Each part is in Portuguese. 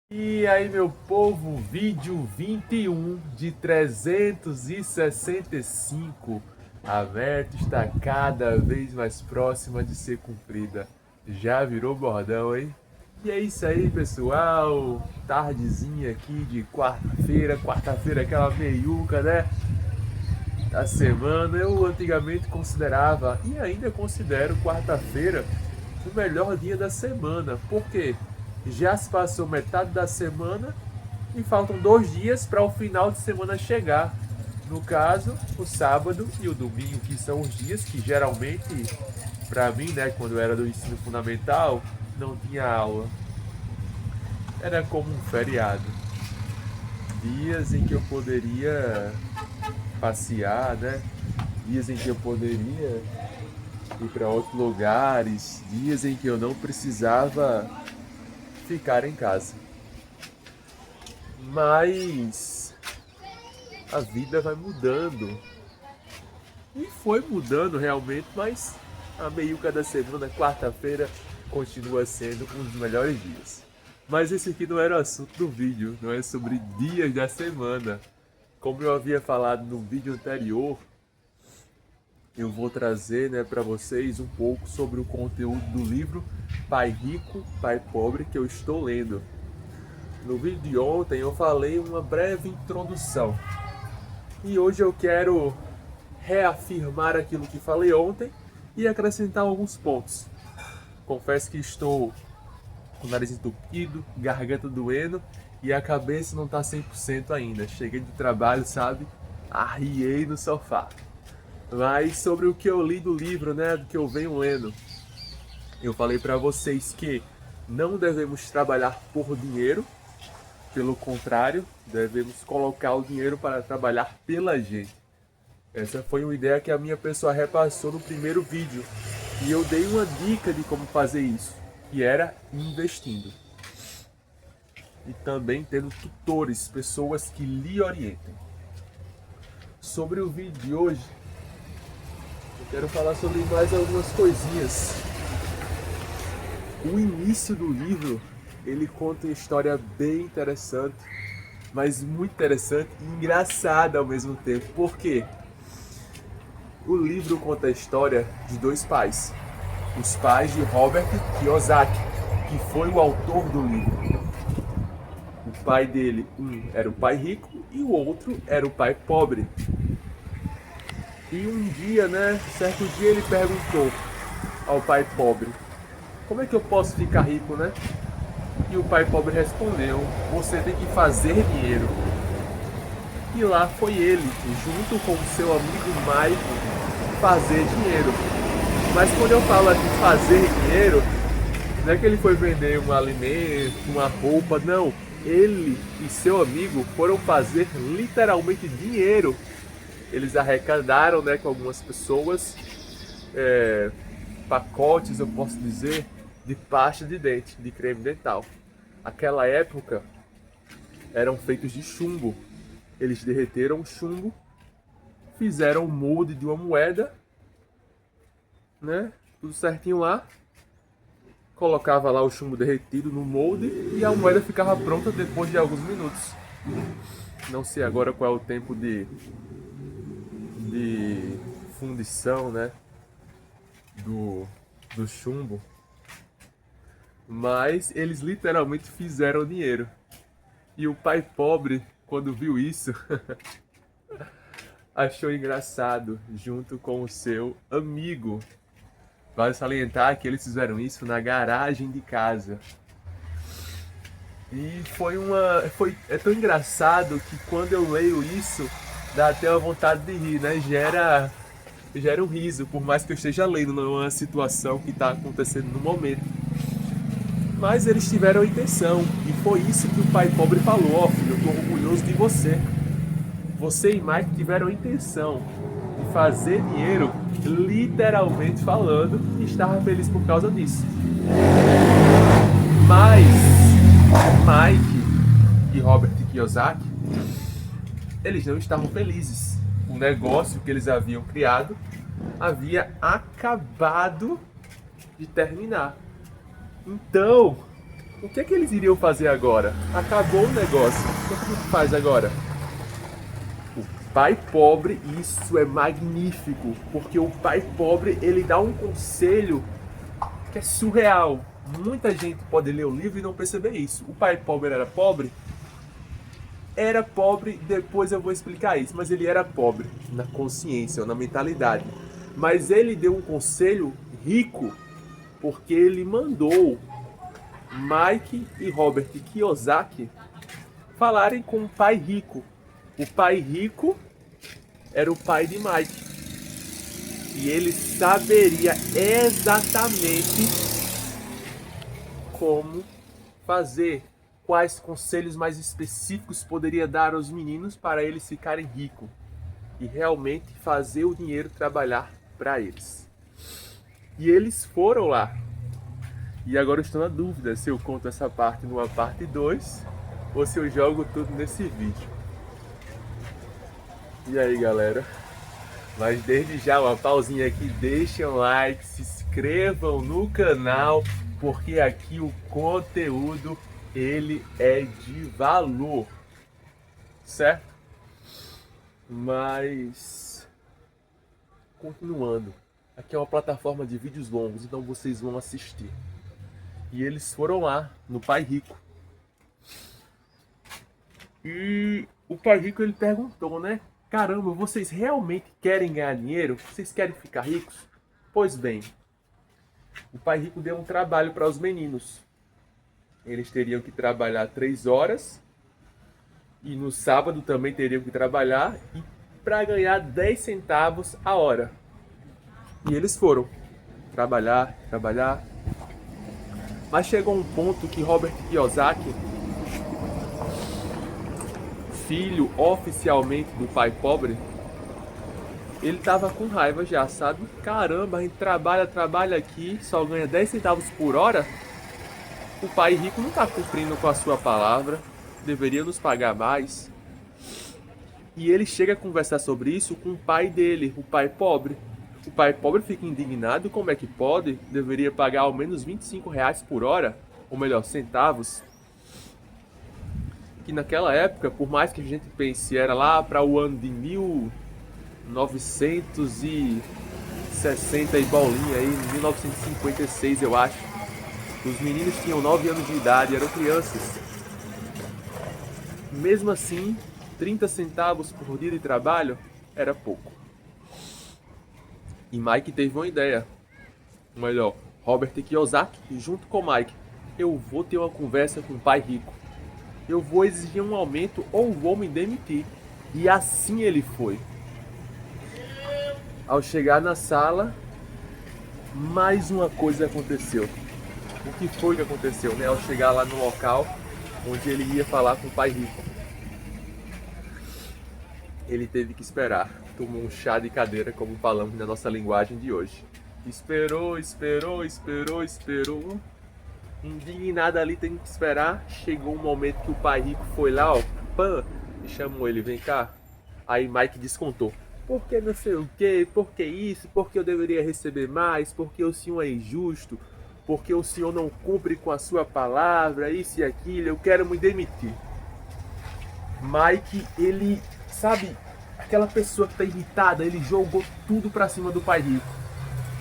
E aí, meu povo, vídeo 21 de 365. A meta está cada vez mais próxima de ser cumprida. Já virou bordão, hein? E é isso aí, pessoal. Tardezinha aqui de quarta-feira. Quarta-feira, aquela meiuca, né? Da semana. Eu antigamente considerava, e ainda considero, quarta-feira o melhor dia da semana. Por quê? Já se passou metade da semana e faltam 2 dias para o final de semana chegar. No caso, o sábado e o domingo, que são os dias que geralmente, para mim, né, quando eu era do ensino fundamental, não tinha aula. Era como um feriado. Dias em que eu poderia passear, né? Dias em que eu poderia ir para outros lugares, dias em que eu não precisava ficar em casa. Mas a vida vai mudando. E foi mudando realmente, mas a meiuca da semana, quarta-feira, continua sendo um dos melhores dias. Mas esse aqui não era o assunto do vídeo, não é sobre dias da semana. Como eu havia falado no vídeo anterior, eu vou trazer, né, para vocês um pouco sobre o conteúdo do livro Pai Rico, Pai Pobre, que eu estou lendo. No vídeo de ontem eu falei uma breve introdução. E hoje eu quero reafirmar aquilo que falei ontem e acrescentar alguns pontos. Confesso que estou com o nariz entupido, garganta doendo e a cabeça não está 100% ainda. Cheguei do trabalho, sabe? Arriei no sofá. Mas sobre o que eu li do livro, né, do que eu venho lendo, eu falei para vocês que não devemos trabalhar por dinheiro, pelo contrário, devemos colocar o dinheiro para trabalhar pela gente. Essa foi uma ideia que a minha pessoa repassou no primeiro vídeo e eu dei uma dica de como fazer isso, que era investindo. E também tendo tutores, pessoas que lhe orientem. Sobre o vídeo de hoje, eu quero falar sobre mais algumas coisinhas. O início do livro, ele conta uma história bem interessante, mas muito interessante e engraçada ao mesmo tempo. Por quê? O livro conta a história de dois pais. Os pais de Robert Kiyosaki, que foi o autor do livro. O pai dele, um era o pai rico e o outro era o pai pobre. E um dia, né, certo dia ele perguntou ao pai pobre: como é que eu posso ficar rico, né? E o pai pobre respondeu: você tem que fazer dinheiro. E lá foi ele, junto com o seu amigo Mike, fazer dinheiro. Mas quando eu falo de fazer dinheiro, não é que ele foi vender um alimento, uma roupa, não. Ele e seu amigo foram fazer literalmente dinheiro. Eles arrecadaram, né, com algumas pessoas, pacotes, eu posso dizer, de pasta de dente, de creme dental. Aquela época eram feitos de chumbo. Eles derreteram o chumbo, fizeram o molde de uma moeda, né? Tudo certinho lá. Colocava lá o chumbo derretido no molde e a moeda ficava pronta depois de alguns minutos. Não sei agora qual é o tempo de fundição, né? Do chumbo. Mas eles literalmente fizeram dinheiro. E o pai pobre, quando viu isso, achou engraçado, junto com o seu amigo. Vale salientar que eles fizeram isso na garagem de casa. E é tão engraçado que quando eu leio isso, dá até uma vontade de rir, né? Gera um riso, por mais que eu esteja lendo numa situação que está acontecendo no momento. Mas eles tiveram a intenção, e foi isso que o pai pobre falou: ó, filho, eu tô orgulhoso de você. Você e Mike tiveram a intenção de fazer dinheiro, literalmente falando, e estava feliz por causa disso. Mas Mike e Robert Kiyosaki, eles não estavam felizes. O negócio que eles haviam criado havia acabado de terminar. Então, O que é que eles iriam fazer agora? Acabou o negócio. O que é que a gente faz agora? O pai pobre, isso é magnífico, porque o pai pobre, ele dá um conselho que é surreal. Muita gente pode ler o livro e não perceber isso. O pai pobre era pobre? Era pobre, depois eu vou explicar isso, mas ele era pobre na consciência ou na mentalidade. Mas ele deu um conselho rico, porque ele mandou Mike e Robert Kiyosaki falarem com o pai rico. O pai rico era o pai de Mike. E ele saberia exatamente como fazer, quais conselhos mais específicos poderia dar aos meninos para eles ficarem ricos e realmente fazer o dinheiro trabalhar para eles. E eles foram lá. E agora eu estou na dúvida se eu conto essa parte numa parte 2 ou se eu jogo tudo nesse vídeo. E aí, galera? Mas desde já, uma pausinha aqui, deixem um like, se inscrevam no canal, porque aqui o conteúdo, ele é de valor, certo? Mas, continuando, aqui é uma plataforma de vídeos longos, então vocês vão assistir. E eles foram lá, no Pai Rico. E o Pai Rico, ele perguntou, né? Caramba, vocês realmente querem ganhar dinheiro? Vocês querem ficar ricos? Pois bem, o Pai Rico deu um trabalho para os meninos. Eles teriam que trabalhar 3 horas e no sábado também teriam que trabalhar e para ganhar 10 centavos a hora. E eles foram trabalhar. Mas chegou um ponto que Robert Kiyosaki, filho oficialmente do pai pobre, ele tava com raiva já, sabe? Caramba, a gente trabalha aqui, só ganha 10 centavos por hora. O pai rico não tá cumprindo com a sua palavra, deveria nos pagar mais. E ele chega a conversar sobre isso com o pai dele, o pai pobre. O pai pobre fica indignado, como é que pode? Deveria pagar ao menos R$ 25 por hora, ou melhor, centavos. Que naquela época, por mais que a gente pense, era lá para o ano de 1960 e bolinha aí, 1956 eu acho. Os meninos tinham 9 anos de idade, eram crianças. Mesmo assim, 30 centavos por dia de trabalho era pouco. E Mike teve uma ideia. Ou melhor, Robert Kiyosaki, junto com Mike, eu vou ter uma conversa com o pai rico. Eu vou exigir um aumento ou vou me demitir. E assim ele foi. Ao chegar na sala, mais uma coisa aconteceu. O que foi que aconteceu, né? Ao chegar lá no local onde ele ia falar com o pai rico, ele teve que esperar. Tomou um chá de cadeira, como falamos na nossa linguagem de hoje. Esperou. Indignado ali, tem que esperar. Chegou um momento que o pai rico foi lá, ó, pã, e chamou ele, vem cá. Aí Mike descontou. Por que não sei o quê? Por que isso? Por que eu deveria receber mais? Por que o senhor é injusto? Por que o senhor não cumpre com a sua palavra? Isso e aquilo, eu quero me demitir. Mike, ele, sabe, aquela pessoa que tá irritada, ele jogou tudo pra cima do pai rico.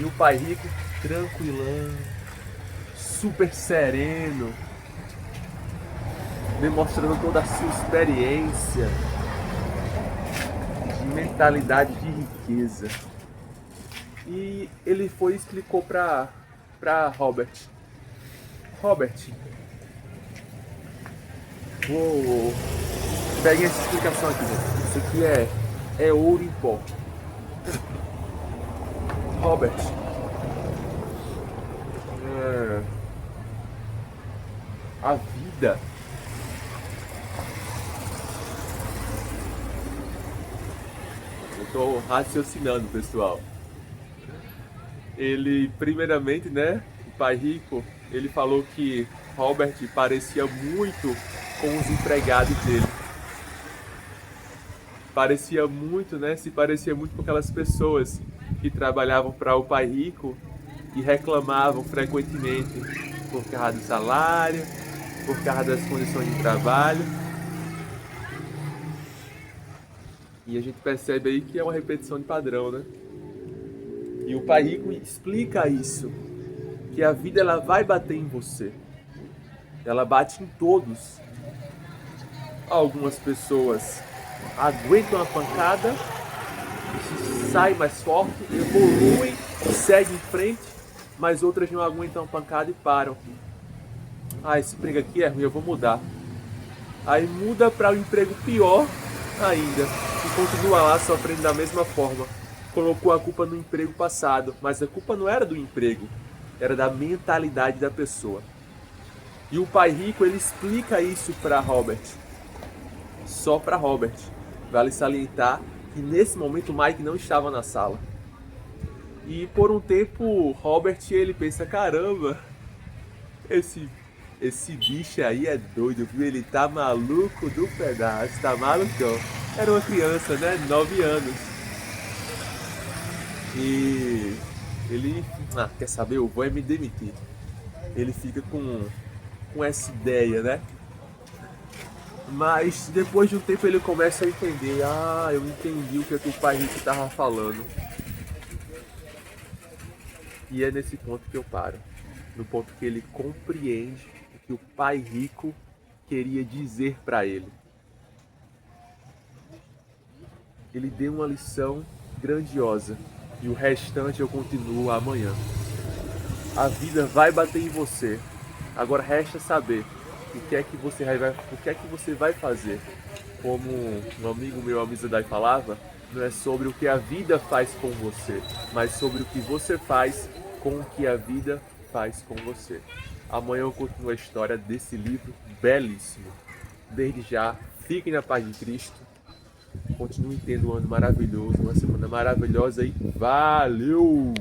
E o pai rico, tranquilão, super sereno, demonstrando toda a sua experiência de mentalidade de riqueza. E ele foi e explicou para Robert. Robert, peguem essa explicação aqui, gente. Isso aqui é ouro em pó. Robert, a vida eu estou raciocinando, pessoal. Ele, primeiramente, né, o pai rico, ele falou que Robert parecia muito com os empregados dele. Parecia muito, né, se parecia muito com aquelas pessoas que trabalhavam para o pai rico e reclamavam frequentemente por causa do salário, por causa das condições de trabalho. E a gente percebe aí que é uma repetição de padrão, né? E o Pai Rico explica isso, que a vida ela vai bater em você. Ela bate em todos. Algumas pessoas aguentam a pancada, saem mais forte, evoluem, seguem em frente, mas outras não aguentam a pancada e param. Ah, esse emprego aqui é ruim, eu vou mudar. Aí muda para um emprego pior ainda e continua lá sofrendo da mesma forma. Colocou a culpa no emprego passado, mas a culpa não era do emprego, era da mentalidade da pessoa. E o Pai Rico ele explica isso para Robert, só para Robert. Vale salientar que nesse momento o Mike não estava na sala. E por um tempo Robert ele pensa, caramba, esse bicho aí é doido, viu? Ele tá maluco do pedaço, tá malucão. Era uma criança, né? 9 anos. E ele, quer saber? Eu vou me demitir. Ele fica com essa ideia, né? Mas depois de um tempo ele começa a entender. Ah, eu entendi o que o Pai Rico tava falando. E é nesse ponto que eu paro. No ponto que ele compreende o que o Pai Rico queria dizer para ele. Ele deu uma lição grandiosa. E o restante eu continuo amanhã. A vida vai bater em você. Agora resta saber o que é que você vai fazer. Como um amigo meu, Amizadai, falava, não é sobre o que a vida faz com você, mas sobre o que você faz com o que a vida faz com você. Amanhã eu continuo a história desse livro belíssimo. Desde já, fiquem na paz de Cristo. Continuem tendo um ano maravilhoso, uma semana maravilhosa e valeu!